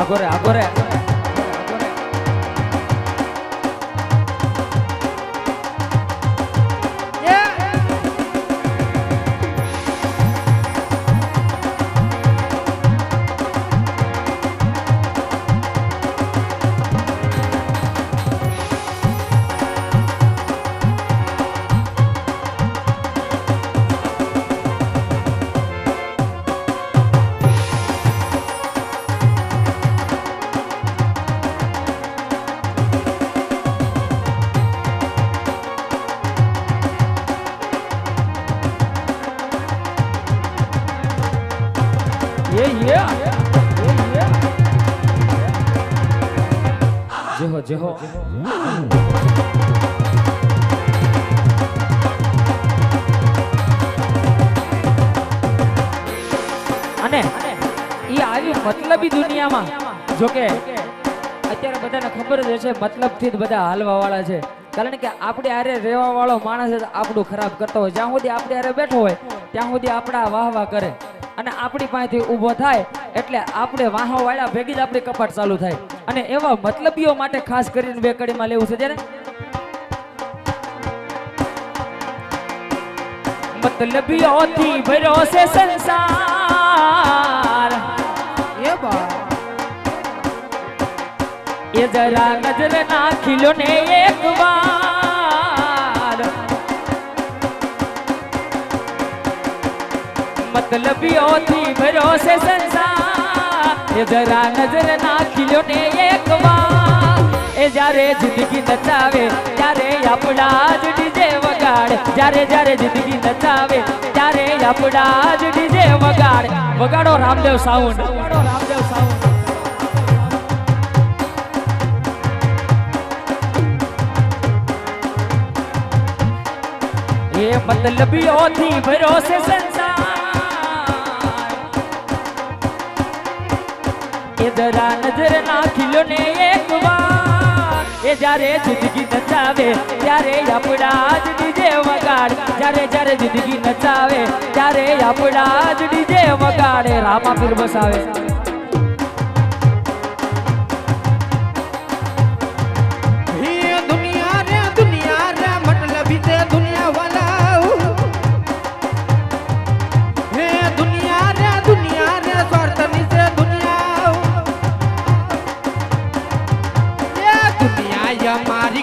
આગો રે આગો રે જેહો જેહો અને ઈ આવી મતલબી દુનિયામાં જોકે અત્યારે બધાને ખબર જ હશે મતલબથી જ બધા હાલવા વાળા છે કારણ કે આપણે આરે રહેવા વાળો માણસ જ આપણું ખરાબ કરતો હોય જ્યાં સુધી આપણે આરે બેઠો હોય ત્યાં સુધી આપણા વાહ વાહ કરે અને આપણી પાસેથી ઊભો થાય એટલે આપણે વાહો વાળા ભેગી જ આપણી કપાટ ચાલુ થાય અને એવા મતલબીઓ માટે ખાસ કરીને બે કડીમાં લેવું છે જ્યારે મતલબીઓથી ભર્યો છે સંસાર એ બા એ જરા નજર નાખી લો ને એક વાર મતલબીઓથી ભર્યો છે સંસાર એ જરા નજર નાખી લો ને એક વાર એ જ્યારે જિંદગી નચાવે ત્યારે આપણા જ ડીજે વગાડ જ્યારે જ્યારે જિંદગી નચાવે ત્યારે આપણા જ ડીજે વગાડ વગાડો રામદેવ સાઉન્ડ વગાડો રામદેવ સાઉન્ડ એ મતલબીઓથી ભર્યો છે સંસાર એ જરા નજર નાખી લો ને એક વાર એ જ્યારે જિંદગી નચાવે ત્યારે આપણા જ ડીજે વગાડ જ્યારે જ્યારે જિંદગી નચાવે ત્યારે આપણા જ ડીજે વગાડે રામા પીર બસાવે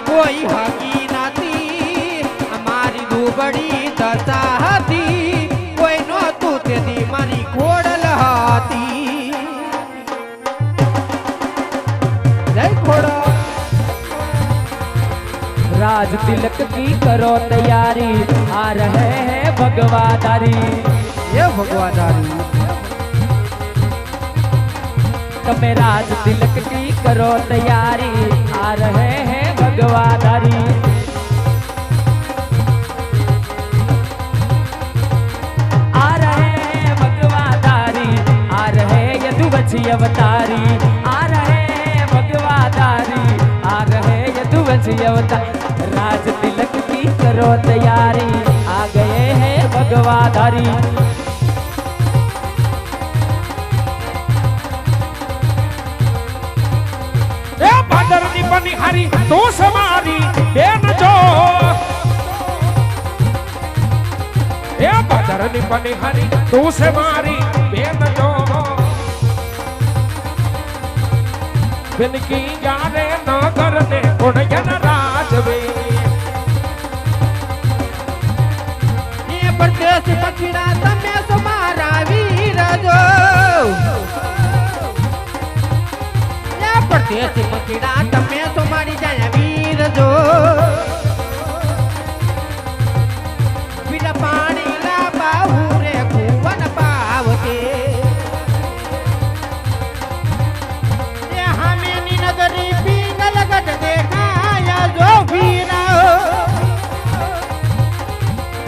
कोई हकी नाती हमारी दुबड़ी दशा हती कोई नो तू तेरी मारी खोड़ल हाती जय खोड़ा राज तिलक की करो तैयारी आ रहे हैं भगवादारी ये भगवादारी તમે રાજ तिलक की करो तैयारी आ रहे हैं भगवादारी आ रहे हैं भगवादारी आ रहे यदुवंशी अवतारी आ रहे हैं भगवादारी आ रहे यदुवंशी अवतारी राज तिलक की करो तैयारी आ गए हैं भगवादारी बनिहारी तू समारी बेन जो ए बदरनी बनिहारी तू समारी बेन जो बिन की जाने न करने उड़यन राजवे ये परदेश पछड़ा तमे समारा वीर जो परदेश पछड़ा तमे समारी जाय वीर जो बिना पानी ला बाहू रे कुवन पावते ये हमें नी नगरी पीन लगत देखाया जो वीरा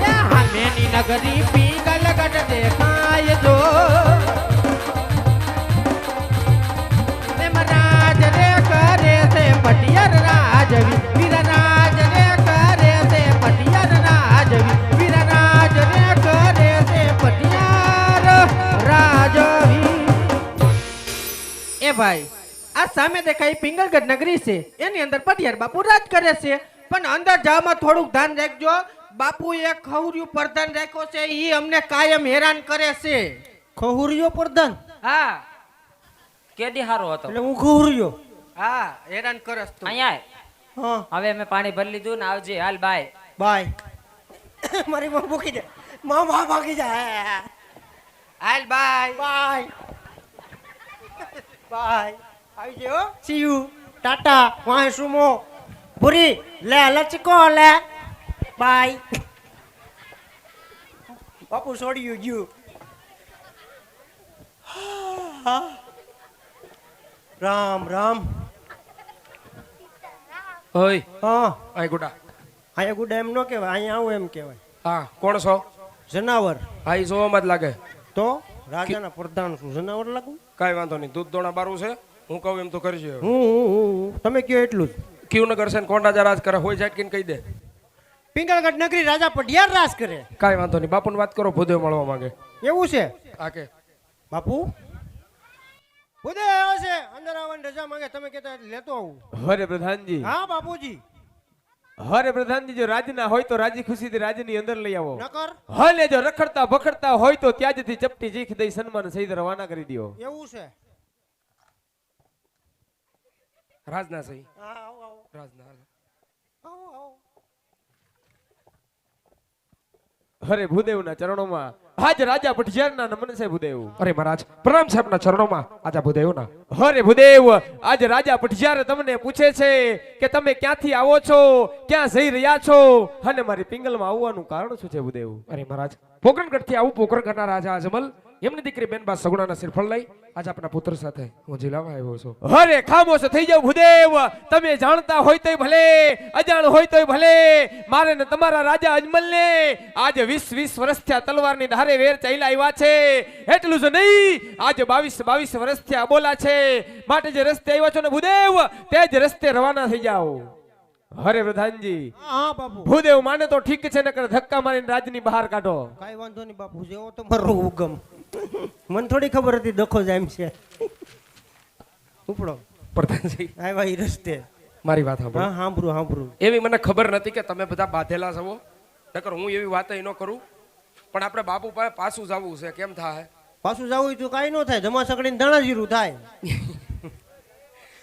ये हमें नी नगरी पीन लगत देखाया जो पटियर राजवी वीर राज रे करे से पटियर राजवी वीर राज रे करे से पटियर राजवी ए भाई સામે દેખાય ઈ પિંગલગઢ નગરી છે એની અંદર પટિયાર બાપુ રાજ કરે છે પણ અંદર જવામાં થોડુંક ધ્યાન રાખજો બાપુ એક ખવર્યું પ્રધાન રાખ્યો છે ઈ અમને કાયમ હેરાન કરે છે ખહુરિયો પ્રધાન હા કેદી હારો હતો એટલે હું ખહુરિયો હા હેરાન કરસ તું અહીંયા હા હવે અમે પાણી ભરી લીધું ને આવજે હાલ બાય બાય મારી માં મૂકી દે માં ભાગી જાય હાલ બાય બાય બાય આવી ગયો સી યુ ટાટા વાય સુમો પૂરી લે લચકો લે બાય બાપુ છોડ્યું ગયું રામ રામ ઓય હા આય ગુડા અહીંયા ગુડ એમ નો કહેવાય અહીંયા આવું એમ કહેવાય હા કોણ છો જનાવર હા ઈ જોવામાં જ લાગે તો રાજાના પ્રધાન છું જનાવર લાગુ કાંઈ વાંધો નહીં દૂધ દોણા બારું છે હું કહું એમ તો કરજો હું તમે કયો એટલું જ ક્યુ નગર છે ને કોણ રાજા રાજ કરે હોય જાય કે કહી દે પિંગળગઢ નગરી રાજા પઢિયાર રાજ કરે કાંઈ વાંધો નહીં બાપુને વાત કરો ભૂદેવ મળવા માંગે એવું છે આ કે બાપુ ભૂદેવ આવ્યો છે અંદર આવવાની રજા માંગે તમે કહેતા એટલે લેતો આવું હરે પ્રધાનજી હા બાપુજી હરે પ્રધાનજી જો રાજના હોય તો રાજી ખુશીથી રાજની અંદર લઈ આવો નકર હલે જો રખડતા ભખડતા હોય તો ત્યાજથી ચપટી ચીખ દઈ સન્માન સહિત રવાના કરી દો એવું છે રાજના સહી હા આવો આવો રાજના આવો આવો હરે ભૂદેવના ચરણોમાં આજ રાજા પટિયારના નમન છે ભૂદેવ અરે મહારાજ પ્રણામ સાહેબના ચરણોમાં આજા ભૂદેવના હરે ભૂદેવ આજ રાજા પટિયાર તમને પૂછે છે કે તમે ક્યાંથી આવો છો ક્યાં જઈ રહ્યા છો અને મારી પિંગલમાં આવવાનું કારણ શું છે ભૂદેવ અરે મહારાજ પોકરણગઢથી આવું પોકરણગઢના રાજા અજમલ એમની દીકરી બેનબા સગુણાના શ્રીફળ લઈ આજે આપણા પુત્ર સાથે હું જિલ્લામાં આવ્યો છું હરે ખામોશ થઈ જાવ ભૂદેવ તમે જાણતા હોય તોય ભલે અજાણ હોય તોય ભલે મારે ને તમારા રાજા અજમલને આજે 20 વર્ષ થયા તલવારની ધારે વેર ચાલ્યા આવ્યા છે એટલું જ નહીં આજે 22 વર્ષ થયા બોલા છે માટે જે રસ્તે આવ્યા છો ને ભૂદેવ તે જ રસ્તે રવાના થઈ જાઓ હરે પ્રધાનજી હા બાપુ ભૂદેવ માને તો ઠીક છે નકર ધક્કા મારીને રાજની બહાર કાઢો કાઈ વાંધો નહીં બાપુ જેવો તમારો હુકમ મને થોડી ખબર હતી દખો જ એમ છે ઉપડો પ્રધાનજી આવ્યા ઈ રસ્તે મારી વાત સાંભળો હા સાંભળું એવી મને ખબર નથી કે તમે બધા બાંધેલા છો નકર હું એવી વાત ન કરું પણ આપણે બાપુ પાસે પાછું જવું છે કેમ થાય પાછું જવું તો કાઈ ન થાય ધમા સકડીને દાણા જીરું થાય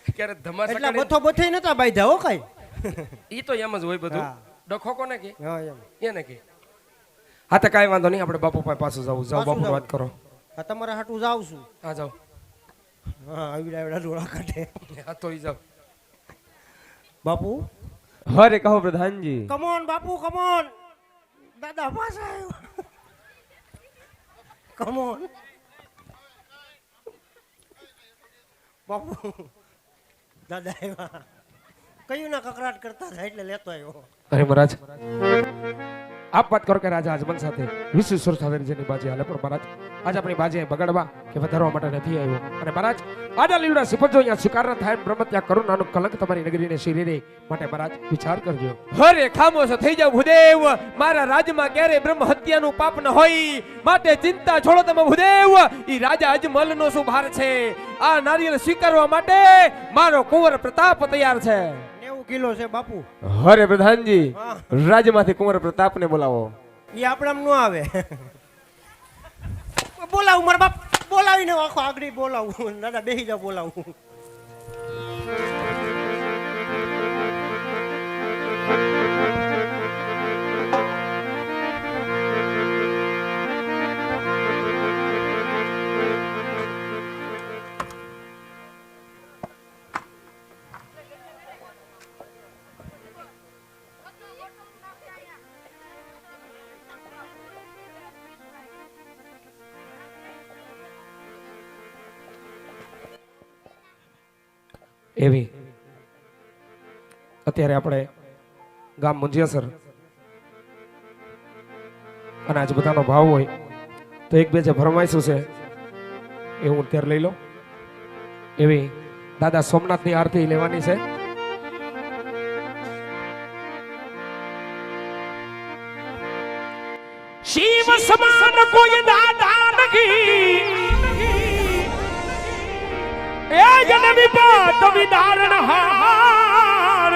ક્યારે ધમા એટલા સકડી બથો બથે નતા બાંધ્યા હો કાઈ ઈ તો એમ જ હોય બધું હા. ડખો કોને કે હા એમ એને કે હા તો કાંઈ વાંધો નહીં આપણે બાપુ પાસે પાછું જવું જાઓ પાછું બાપુ જાવું. વાત કરો આ તમારા હાટું જાવ છું હા જાઓ હા આવડા ડોળા કાઢે હા તો ઈ જાઓ બાપુ હરે કહો પ્રધાનજી કમોન બાપુ કમોન દાદા પાછા આવ્યો કમોન બાપુ દાદા આવ્યા કયું ના કકરાટ કરતા હતા એટલે લેતો આવ્યો અરે મહારાજ આપ વાત કરો કે રાજા અજમલ સાથે વિશ્વેશ્વર સાથે જેની બાજી હાલે પણ મહારાજ આજ આપણી બાજી અહીં બગાડવા કે વધારવા માટે નથી આવ્યો અને મહારાજ આડા લીવડા સિફજો અહીંયા સ્વીકાર ન થાય બ્રહ્મ ત્યાં કરુણાનું કલંક તમારી નગરીને શીરી રહે માટે મહારાજ વિચાર કરજો હરે ખામોશ થઈ જાવ ભૂદેવ મારા રાજમાં ક્યારે બ્રહ્મ હત્યાનું પાપ ન હોય માટે ચિંતા છોડો તમે ભૂદેવ ઈ રાજા અજમલનો શું ભાર છે આ નારિયેળ સ્વીકારવા માટે મારો કુંવર પ્રતાપ તૈયાર છે 90 કિલો છે બાપુ હરે પ્રધાનજી હા. રાજમાંથી કુંવર પ્રતાપને બોલાવો એ આપણામ ન આવે બોલાવું મારા બાપ બોલાવીને આખો આગળ બોલાવું દાદા બેસી જાવ બોલાવું એવી અત્યારે આપણે ગામ મુંજિયાસર અને આજ બધાનો ભાવ હોય તો એક બે જે ફરમાઈશું છે એ હું અત્યારે લઈ લો એવી દાદા સોમનાથની આરતી લેવાની છે શિવ સમાન કોઈ દાદા નથી એ જન વિપાત વિદારણ હાર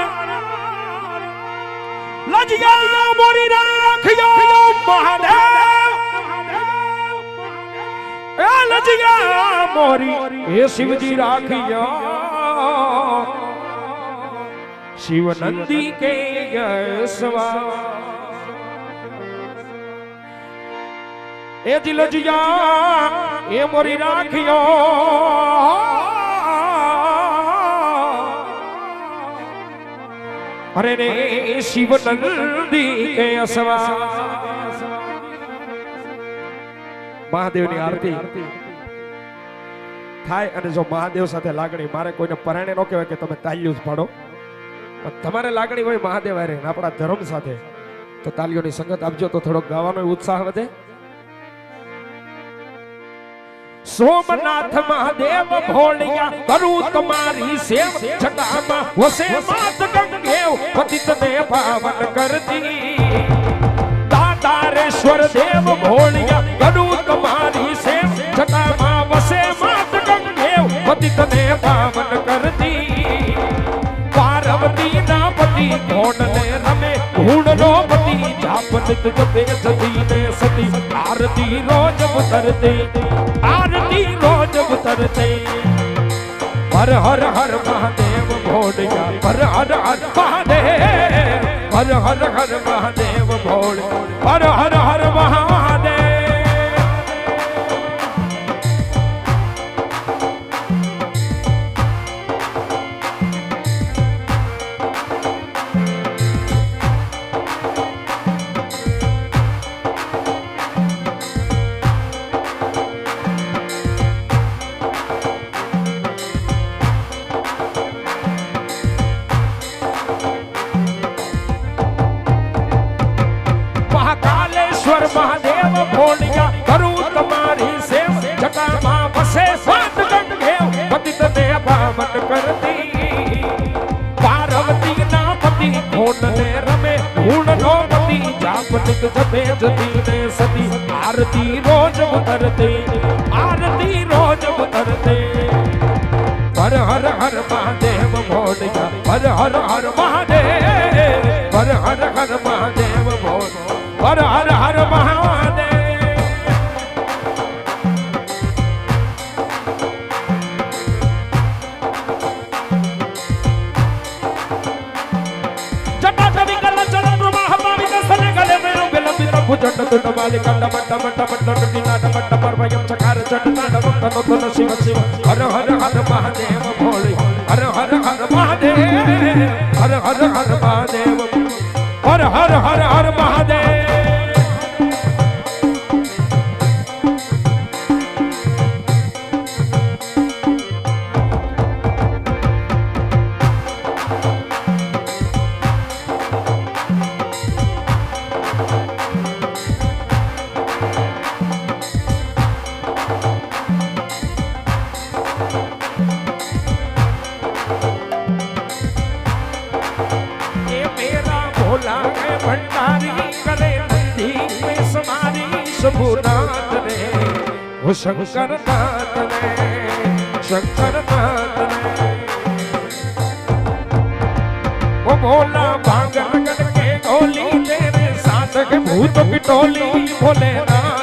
લજિયા મોરી રાખજો મહાદેવ એ લજિયા મોરી એ શિવજી રાખજો શિવ નંદી કે સવા એ દિલજિયા એ મોરી રાખ્યો અરે રે શિવ નંદી કે અસવા મહાદેવની આરતી થાય અને જો મહાદેવ સાથે લાગણી મારે કોઈને પરાણે ન કહેવાય કે તમે તાલીઓ જ પાડો પણ તમારે લાગણી હોય મહાદેવ હારે આપણા ધર્મ સાથે તો તાલીઓની સંગત આપજો તો થોડોક ગાવાનો ઉત્સાહ વધે સોમનાથ મહાદેવ ભોળિયા કરું તમારી સેવ જટામાં વસે માત ગંગેવ પતિત ને પાવન કરતી દાતારેશ્વર દેવ ભોળિયા કરું તમારી સેવ જટામાં વસે માત ગંગેવ પતિત ને પાવન કરતી પાર્વતી ના પતિ ભોણ ને રમે ભૂણ નો પતિ જાપનિત જપે જતી ને સતી આરતી રોજ ઉતરતી આરતી રોજ ઉતરતે હર હર હર મહાદેવ ભોળિયા હર હર હર મહાદેવ હર હર હર મહાદેવ ભોળ હર હર હર મહાદેવ મહાદેવ ભોળિયા કરું તમારી સેવ જટામાં વસે સાત ગંગેવ પતિત ને પાવન કરતી પાર્વતી ના પતિ ભોન ને રમે ભૂણ નો પતિ જાપનિત જપે જતી ને સતી આરતી રોજ ઉતરતે આરતી રોજ ઉતરતે હર હર હર મહાદેવ ભોળિયા હર હર હર મહાદેવ હર હર હર મહાદેવ ભોળ હર હર હર મહાદેવ જટાટવી કલ ચરણ પ્રવાહ પાવિત સને ગલે મેરુ વિલંબિત ભુજંડ તુંડ માલિક ટમ ટમ ટમ ટમ નાટ મટ પરવયમ ચકાર ચંડ તન તન શિવ શિવ હર હર હર મહાદેવ ભોળી હર હર હર મહાદેવ હર હર હર મહાદેવ હર હર હર હર મહાદેવ भंडारी करे नंदी में समारी शंभुनाथ ने वो शंकर नाथ ने शंकर नाथ ने वो बोला भांग लगन के गोली तेरे साथ के भूत की टोली भोलेनाथ